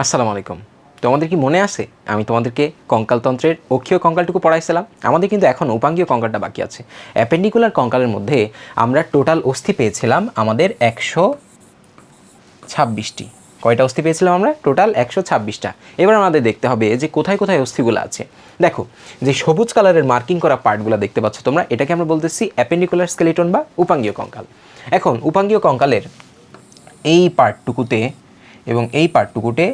আসসালামু আলাইকুম। তোমাদের কি মনে আছে আমি তোমাদেরকে কঙ্কালতন্ত্রের অক্ষীয় কঙ্কালটুকু পড়াইছিলাম? আমাদের কিন্তু এখন উপাঙ্গীয় কঙ্কালটা বাকি আছে। অ্যাপেন্ডিকুলার কঙ্কালের মধ্যে আমরা টোটাল অস্থি পেয়েছিলাম আমাদের 126টি। কয়টা অস্থি পেয়েছিলাম আমরা? টোটাল 126টা। এবার আমাদের দেখতে হবে যে কোথায় কোথায় অস্থিগুলো আছে। দেখো, যে সবুজ কালারের মার্কিং করা পার্টগুলো দেখতে পাচ্ছ তোমরা, এটাকে আমরা বলতেছি অ্যাপেন্ডিকুলার স্কেলিটন বা উপাঙ্গীয় কঙ্কাল। এখন উপাঙ্গীয় কঙ্কালের এই পার্টটুকুতে এবং এই পার্টটুকুতে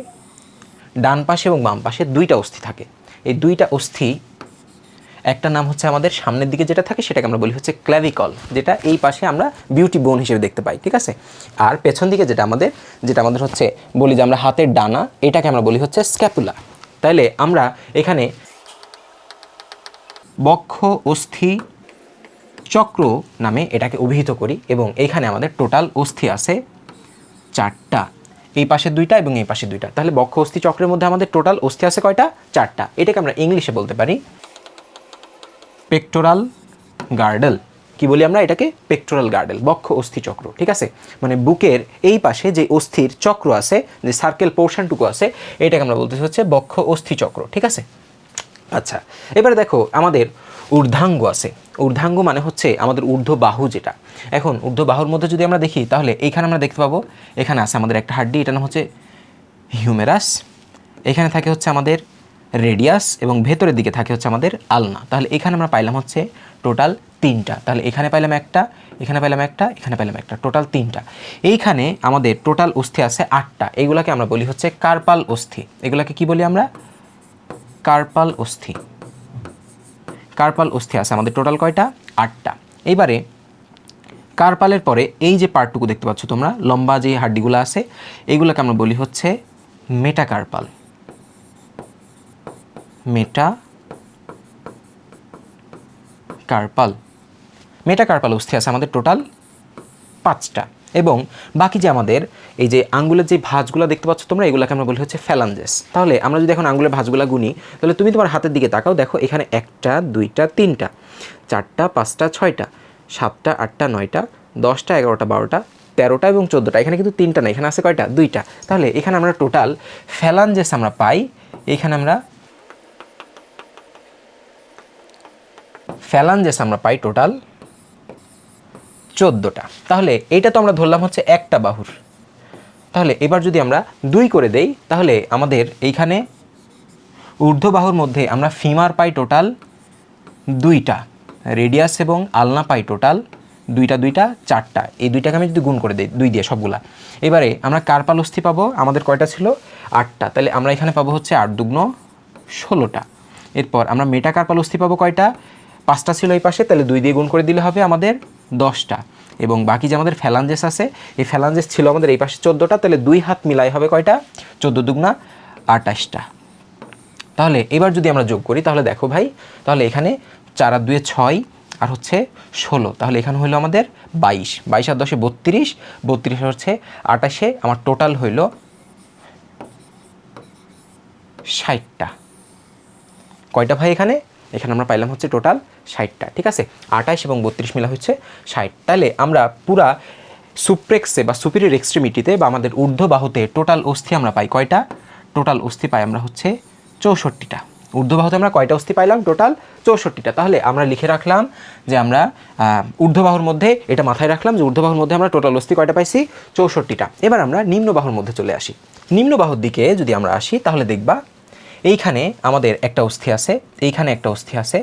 ডান পাশে এবং বাম পাশে দুইটা অস্থি থাকে। এই দুইটা অস্থি, একটা নাম হচ্ছে আমাদের সামনের দিকে যেটা থাকে সেটাকে আমরা বলি হচ্ছে ক্ল্যাভিকল, যেটা এই পাশে আমরা বিউটি বোন হিসেবে দেখতে পাই, ঠিক আছে। আর পেছন দিকে যেটা আমাদের হচ্ছে বলি যে আমরা হাতের ডানা, এটাকে আমরা বলি হচ্ছে স্ক্যাপুলা। তাইলে আমরা এখানে বক্ষ অস্থি চক্র নামে এটাকে অভিহিত করি এবং এইখানে আমাদের টোটাল অস্থি আছে 4টা। এই পাশে 2টা এবং এই পাশে 2টা। তাহলে বক্ষ অস্থি চক্রের মধ্যে আমাদের টোটাল অস্থি আছে কয়টা? 4টা। এটাকে আমরা ইংলিশে বলতে পারি পেক্টোরাল গার্ডেল। কি বলি আমরা এটাকে? পেক্টোরাল গার্ডেল, বক্ষ অস্থি চক্র, ঠিক আছে। মানে বুকের এই পাশে যে অস্থির চক্র আছে, যে সার্কেল পোর্শনটুকু আছে, এটাকে আমরা বলতে হচ্ছে বক্ষ অস্থি চক্র, ঠিক আছে। আচ্ছা, এবারে দেখো আমাদের ঊর্ধ্বাঙ্গ আছে। ঊর্ধ্বাঙ্গ মানে হচ্ছে আমাদের ঊর্ধ্ব বাহু যেটা। এখন ঊর্ধ্ব বাহুর মধ্যে যদি আমরা দেখি তাহলে এইখানে আমরা দেখতে পাবো এখানে আছে আমাদের একটা হাড্ডি, এটার নাম হচ্ছে হিউমেরাস। এখানে থাকে হচ্ছে আমাদের রেডিয়াস এবং ভেতরের দিকে থাকে হচ্ছে আমাদের আলনা। তাহলে এখানে আমরা পাইলাম হচ্ছে টোটাল 3টা। তাহলে এখানে পাইলাম একটা, এখানে পাইলাম একটা, এখানে পাইলাম একটা, টোটাল 3টা। এইখানে আমাদের টোটাল অস্থি আছে 8টা। এগুলাকে আমরা বলি হচ্ছে কার্পাল অস্থি। এগুলাকে কি বলি আমরা? কার্পাল অস্থি। কার্পাল অস্থি আছে আমাদের টোটাল কয়টা? 8টা। এইবারে কার্পালের পরে এই যে পার্টটুকু দেখতে পাচ্ছ তোমরা, লম্বা যে হাড্ডিগুলো আছে, এগুলোকে আমরা বলি হচ্ছে মেটাকার্পাল। মেটাকার্পাল অস্থি আছে আমাদের টোটাল 5টা। এবং বাকি যে আমাদের এই যে আঙ্গুলের যে ভাঁজগুলো দেখতে পাচ্ছ তোমরা, এগুলোকে আমরা বলি হচ্ছে ফ্যালাঞ্জেস। তাহলে আমরা যদি এখন আঙ্গুলের ভাঁজগুলো গুনি, তাহলে তুমি তোমার হাতের দিকে তাকাও, দেখো এখানে 1টা 2টা 3টা 4টা 5টা 6টা 7টা 8টা 9টা 10টা 11টা 12টা 13টা এবং 14টা। এখানে কিন্তু 3টা না, এখানে আছে কয়টা? 2টা। তাহলে এখানে আমরা টোটাল ফ্যালাঞ্জেস আমরা পাই, এখানে আমরা পাই টোটাল 14টা। তাহলে এইটা তো আমরা ধরলাম হচ্ছে একটা বাহুর। তাহলে এবার যদি আমরা 2 করে দেই, তাহলে আমাদের এইখানে ঊর্ধ্ব বাহুর মধ্যে আমরা ফিমার পাই টোটাল 2টা, রেডিয়াস এবং আলনা পাই টোটাল 2টা 2টা 4টা। এই 2টাকে আমি যদি গুণ করে দিই 2 দিয়ে সবগুলা, এবারে আমরা কার্পাল অস্থি পাবো আমাদের কয়টা ছিল? 8টা। তাহলে আমরা এখানে পাবো হচ্ছে 8 দুগুণ 16টা। এরপর আমরা মেটাকার্পাল অস্থি পাবো কয়টা? 5টা ছিল এই পাশে, তাহলে 2 দিয়ে গুণ করে দিলে হবে আমাদের 10টা। এবং বাকি যে আমাদের ফ্যালাঞ্জেস আছে, এই ফ্যালাঞ্জেস ছিল আমাদের এই পাশে 14টা, তাহলে 2 হাত মিলাই হবে কয়টা? 14 দুগুণা 28টা। তাহলে এবার যদি আমরা যোগ করি তাহলে দেখো ভাই, তাহলে এখানে 4 আর 2 6 আর হচ্ছে 16, তাহলে এখানে হইলো আমাদের 22, 22 আর 10 32, 32 হচ্ছে 28, আমার টোটাল হইল 60টা। কয়টা ভাই এখানে? এখানে আমরা পাইলাম হচ্ছে টোটাল 60টা, ঠিক আছে। 28 এবং 32 মিলা হচ্ছে 60। তাহলে আমরা পুরা সুপ্রেক্সে বা সুপিরিয়র এক্সট্রিমিটিতে বা আমাদের ঊর্ধ্ব বাহুতে টোটাল অস্থি আমরা পাই কয়টা? টোটাল অস্থি পাই আমরা হচ্ছে 64টা। ঊর্ধ্ব বাহুতে আমরা কয়টা অস্থি পাইলাম? টোটাল 64টা। তাহলে আমরা লিখে রাখলাম যে আমরা ঊর্ধ্ব বাহুর মধ্যে, এটা মাথায় রাখলাম যে ঊর্ধ্ব বাহুর মধ্যে আমরা টোটাল অস্থি কয়টা পাইছি? 64টা। এবার আমরা নিম্ন বাহুর মধ্যে চলে আসি। নিম্ন বাহুর দিকে যদি আমরা আসি তাহলে দেখবা এইখানে আমাদের একটা অস্থি আছে, এইখানে একটা অস্থি আছে,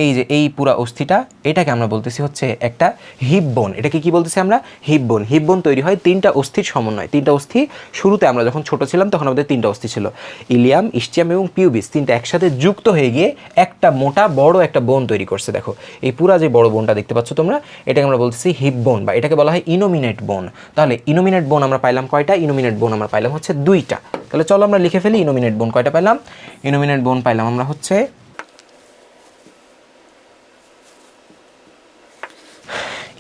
এই যে এই পুরা অস্থিটা, এটাকে আমরা বলতেছি হচ্ছে একটা হিপ বোন। এটাকে কি বলতেছি আমরা? হিপ বোন। হিপ বোন তৈরি হয় 3টা অস্থির সমন্বয়। 3টা অস্থি, শুরুতে আমরা যখন ছোট ছিলাম তখন আমাদের 3টা অস্থি ছিল, ইলিয়াম, ইস্চিয়াম এবং পিউবিস। 3টা একসাথে যুক্ত হয়ে গিয়ে একটা মোটা বড় একটা বোন তৈরি করছে। দেখো এই পুরা যে বড় বোনটা দেখতে পাচ্ছ তোমরা, এটাকে আমরা বলতেছি হিপ বোন বা এটাকে বলা হয় ইনোমিনেট বোন। তাহলে ইনোমিনেট বোন আমরা পাইলাম কয়টা? ইনোমিনেট বোন আমরা পাইলাম হচ্ছে 2টা। তাহলে চলো আমরা লিখে ফেলি ইনোমিনেট বোন কয়টা পাইলাম। ইনোমিনেট বোন পাইলাম আমরা হচ্ছে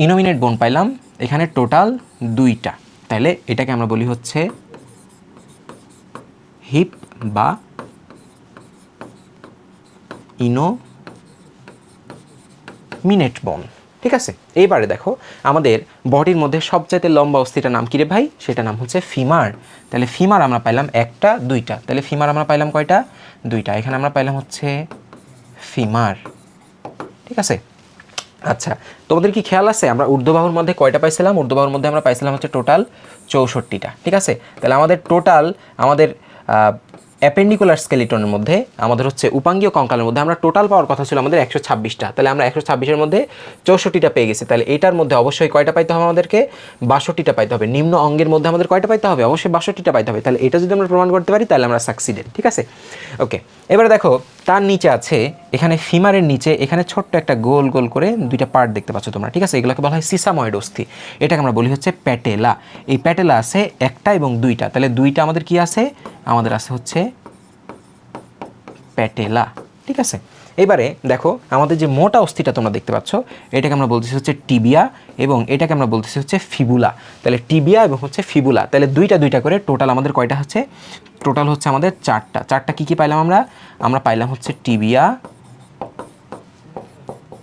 ইনোমিনেট বোন পাইলাম এখানে টোটাল 2টা। তাহলে এটাকে আমরা বলি হচ্ছে হিপ বা ইনোমিনেট বোন। ঠিক আছে। এইবারে দেখো আমাদের বডির মধ্যে সবচাইতে লম্বা অস্থিটার নাম কী রে ভাই? সেটা নাম হচ্ছে ফিমার। তাহলে ফিমার আমরা পাইলাম একটা দুইটা, তাহলে ফিমার আমরা পাইলাম কয়টা? দুইটা। এখানে আমরা পাইলাম হচ্ছে ফিমার। ঠিক আছে। আচ্ছা, তোমাদের কি খেয়াল আছে আমরা ঊর্ধ্ববাহুর মধ্যে কয়টা পাইছিলাম? ঊর্ধ্ববাহুর মধ্যে আমরা পাইছিলাম হচ্ছে টোটাল 64টা। ঠিক আছে। তাহলে আমাদের টোটাল আমাদের অ্যাপেন্ডিকুলার স্কেলিটনের মধ্যে আমাদের হচ্ছে উপাঙ্গীয় কঙ্কালের মধ্যে আমরা টোটাল পাওয়ার কথা ছিল আমাদের 126টা। তাহলে আমরা 126-এর মধ্যে 64টা পেয়ে গেছি। তাহলে এটার মধ্যে অবশ্যই কয়টা পাইতে হবে আমাদেরকে? 62টা পাইতে হবে। নিম্ন অঙ্গের মধ্যে আমাদের কয়টা পাইতে হবে? অবশ্যই 62টা পাইতে হবে। তাহলে এটা যদি আমরা প্রমাণ করতে পারি তাহলে আমরা সাকসিডেড। ঠিক আছে। ওকে, এবারে দেখো তার নিচে আছে এখানে ফিমারের নিচে এখানে ছোট্ট একটা গোল গোল করে দুইটা পার্ট দেখতে পাচ্ছ তোমরা। ঠিক আছে। এগুলোকে বলা হয় সিসাময়েড অস্থি। এটাকে আমরা বলি হচ্ছে প্যাটেলা। এই প্যাটেলা আছে একটা এবং দুইটা। তাহলে দুইটা আমাদের কি আছে? আমাদের আছে হচ্ছে প্যাটেলা। ঠিক আছে। এবারে দেখো আমাদের যে মোটা অস্থিটা তোমরা দেখতে পাচ্ছ এটাকে আমরা বলতেছি হচ্ছে টিবিয়া এবং এটাকে আমরা বলতেছি হচ্ছে ফিবুলা। তাহলে টিবিয়া এবং হচ্ছে ফিবুলা, তাহলে দুইটা দুইটা করে টোটাল আমাদের কয়টা হচ্ছে? টোটাল হচ্ছে আমাদের চারটা। চারটা কী কী পাইলাম আমরা? আমরা পাইলাম হচ্ছে টিবিয়া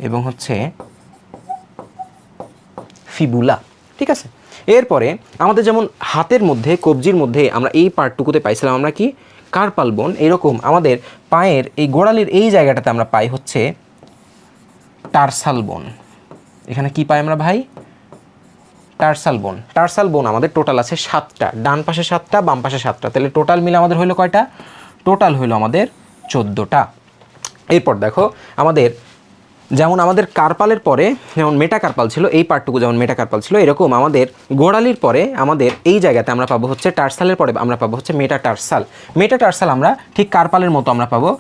এবং হচ্ছে ফিবুলা। ঠিক আছে। এরপরে আমাদের যেমন হাতের মধ্যে কবজির মধ্যে আমরা এই পার্টটুকুতে পাইছিলাম আমরা কি? কার্পাল বোন। এরকম আমাদের পায়ের এই গোড়ালির এই জায়গাটাতে আমরা পাই হচ্ছে টার্সাল বোন। এখানে কি পাই আমরা ভাই? টার্সাল বোন। টার্সাল বোন আমাদের টোটাল আছে 7টা, ডান পাশে 7টা, বাম পাশে 7টা। তাহলে টোটাল মিলে আমাদের হইলো কয়টা? টোটাল হইলো আমাদের 14টা। এরপর দেখো আমাদের যেমন আমাদের কার্পালের পরে যেমন মেটাকার্পাল ছিল, এই পার্টটুকু যেমন মেটাকার্পাল ছিল, এরকম আমাদের গোড়ালির পরে আমাদের এই জায়গাতে আমরা পাবো হচ্ছে টার্সালের পরে আমরা পাবো হচ্ছে মেটাটার্সাল। মেটাটার্সাল আমরা ঠিক কার্পালের মতো আমরা পাবো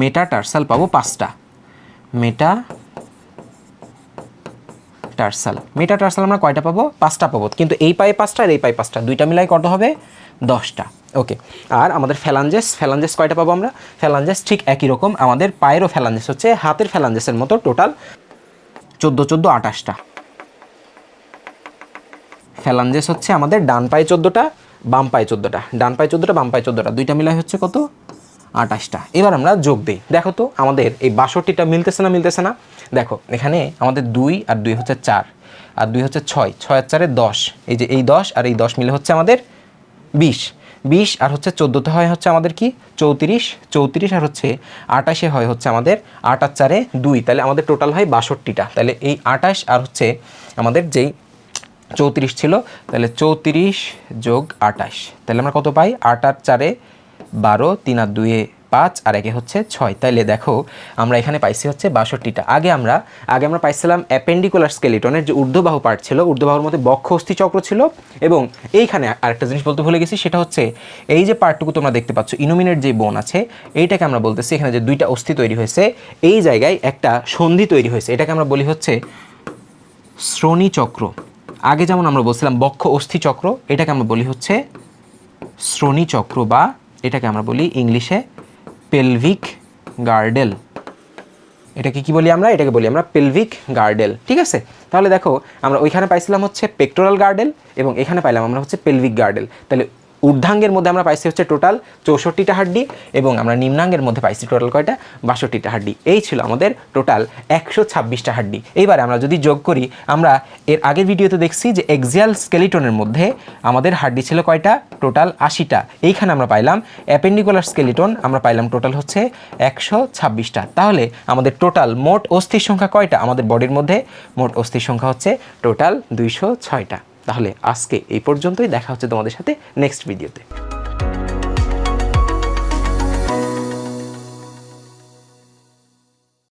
মেটাটার্সাল পাবো 5টা। মেটাটার্সাল আমরা কয়টা পাবো? 5টা পাবো। কিন্তু এই পায়ে 5টা আর এই পায়ে 5টা, দুইটা মিলাই কত হবে? 10টা। ওকে। আর আমাদের ফ্যালাঞ্জেস কয়টা পাবো আমরা? ফ্যালাঞ্জেস ঠিক একই রকম, আমাদের পায়েরও ফ্যালাঞ্জেস হচ্ছে হাতের ফ্যালাঞ্জেসের মতো টোটাল 28টা। ফ্যালাঞ্জেস হচ্ছে আমাদের ডান পায়ে 14টা, বাম পায়ে 14টা। ডান পায়ে 14টা, বাম পায়ে 14টা, দুইটা মিলাই হচ্ছে কত? 28টা। এবার আমরা যোগ দিই। দেখো তো আমাদের এই 62টা মিলতেছে না? দেখো এখানে আমাদের 2 আর 2 হচ্ছে 4 আর 2 হচ্ছে 6, 6 আর 4 10। এই যে এই 10 আর এই 10 মিলে হচ্ছে আমাদের 20 আর হচ্ছে 14তে হয় হচ্ছে আমাদের কি? 34 আর হচ্ছে 28-এ হয় হচ্ছে আমাদের 8 আর 4 2। তাহলে আমাদের টোটাল হয় 62টা। তাহলে এই 28 আর হচ্ছে আমাদের যেই 34 ছিল, তাহলে 34 যোগ 28, তাহলে আমরা কত পাই? 8 আর 4 12, 3 আর 2 5 আর 1 হচ্ছে 6। তাইলে দেখো আমরা এখানে পাইছি হচ্ছে 62টা। আগে আমরা পাইছিলাম অ্যাপেন্ডিকুলার স্কেলিটনের যে ঊর্ধ্ববাহু পার্ট ছিল, ঊর্ধ্ববাহুর মধ্যে বক্ষ অস্থি চক্র ছিল এবং এইখানে আরেকটা জিনিস বলতে ভুলে গেছি, সেটা হচ্ছে এই যে পার্টটুকু তোমরা দেখতে পাচ্ছ ইনুমিনেট যে বোন আছে, এইটাকে আমরা বলতেছি এখানে যে দুইটা অস্থি তৈরি হয়েছে, এই জায়গায় একটা সন্ধি তৈরি হয়েছে, এটাকে আমরা বলি হচ্ছে শ্রোণী চক্র। আগে যেমন আমরা বলছিলাম বক্ষ অস্থি চক্র, এটাকে আমরা বলি হচ্ছে শ্রোণী চক্র বা এটাকে আমরা বলি ইংলিশে পেলভিক গার্ডেল। এটাকে কি বলি আমরা? এটাকে বলি আমরা পেলভিক গার্ডেল। ঠিক আছে। তাহলে দেখো আমরা ওইখানে পাইছিলাম হচ্ছে পেক্টোরাল গার্ডেল এবং এখানে পাইলাম আমরা হচ্ছে পেলভিক গার্ডেল। তাহলে ঊর্ধ্বাঙ্গের মধ্যে আমরা পাইছি হচ্ছে টোটাল 64টা হাড্ডি এবং আমরা নিম্নাঙ্গের মধ্যে পাইছি টোটাল কয়টা? 62টা হাড্ডি। এই ছিল আমাদের টোটাল 126টা হাড্ডি। এইবারে আমরা যদি যোগ করি, আমরা এর আগের ভিডিওতে দেখছি যে এক্সিয়াল স্কেলিটনের মধ্যে আমাদের হাড্ডি ছিল কয়টা? টোটাল 80টা। এইখানে আমরা পাইলাম অ্যাপেন্ডিকুলার স্কেলিটন আমরা পাইলাম টোটাল হচ্ছে 126টা। তাহলে আমাদের টোটাল মোট অস্থির সংখ্যা কয়টা? আমাদের বডির মধ্যে মোট অস্থির সংখ্যা হচ্ছে টোটাল 206টা। তাহলে আজকে এই পর্যন্তই, দেখা হচ্ছে তোমাদের সাথে নেক্সট ভিডিওতে।